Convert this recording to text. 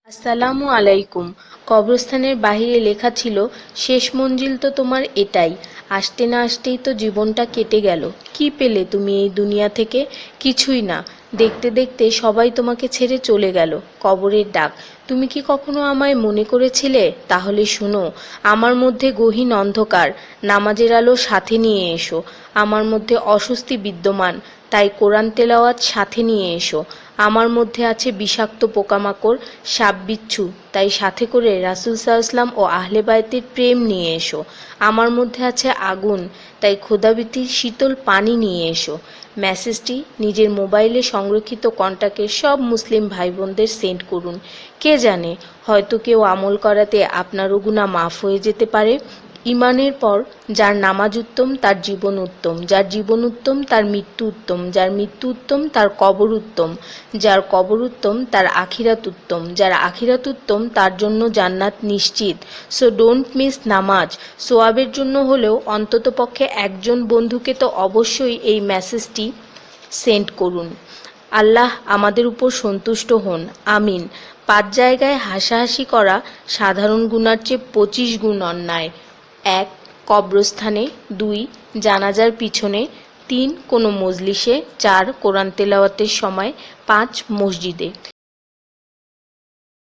আসসালামু আলাইকুম। কবরস্থানের বাহিরে লেখা ছিল, শেষ মঞ্জিল তো তোমার এটাই। আসতে না আসতেই তো জীবনটা কেটে গেল। কি পেলে তুমি এই দুনিয়া থেকে? কিছুই না। দেখতে দেখতে সবাই তোমাকে ছেড়ে চলে গেল। কবরের ডাক। তুমি কি কখনো আমায় মনে করেছিলে? তাহলে শুনো, আমার মধ্যে গহীন অন্ধকার, নামাজের আলো সাথে নিয়ে এসো। আমার মধ্যে অস্বস্তি বিদ্যমান, তাই কোরআন তেলাওয়াত সাথে নিয়ে এসো। আমার মধ্যে আছে বিষাক্ত পোকামাকড়, সাপ বিচ্ছু, তাই সাথে করে রাসূল সাল্লাল্লাহু ও আহলে বায়তের প্রেম নিয়ে এসো। আমার মধ্যে আছে আগুন, তাই খোদাভীতির শীতল পানি নিয়ে এসো। মেসেজটি নিজের মোবাইলে সংরক্ষিত কন্টাক্টের সব মুসলিম ভাই বোনদের সেন্ড করুন। কে জানে, হয়তো কেউ আমল করাতে আপনারও গুনাহ মাফ হয়ে যেতে পারে। ঈমানের পর যার নামাজ উত্তম তার জীবন উত্তম, যার জীবন উত্তম তার মৃত্যু উত্তম, যার মৃত্যু উত্তম তার কবর উত্তম, যার কবর উত্তম তার আখিরাত উত্তম, যার আখিরাত উত্তম তার জন্য জান্নাত নিশ্চিত। সো ডোন্ট মিস নামাজ। সোয়াবের জন্য হলেও অন্ততপক্ষে একজন বন্ধুকে তো অবশ্যই এই মেসেজটি সেন্ড করুন। আল্লাহ আমাদের উপর সন্তুষ্ট হন, আমিন। 5 জায়গায় হাসাহাসি করা সাধারণ গুনার চেয়ে 25 গুণ অন্যায়। 1. কবরস্থানে, 2. জানাজার পিছনে, 3. কোনো মজলিসে, 4. কোরআন তেলাওয়াতের সময়, 5. মসজিদে।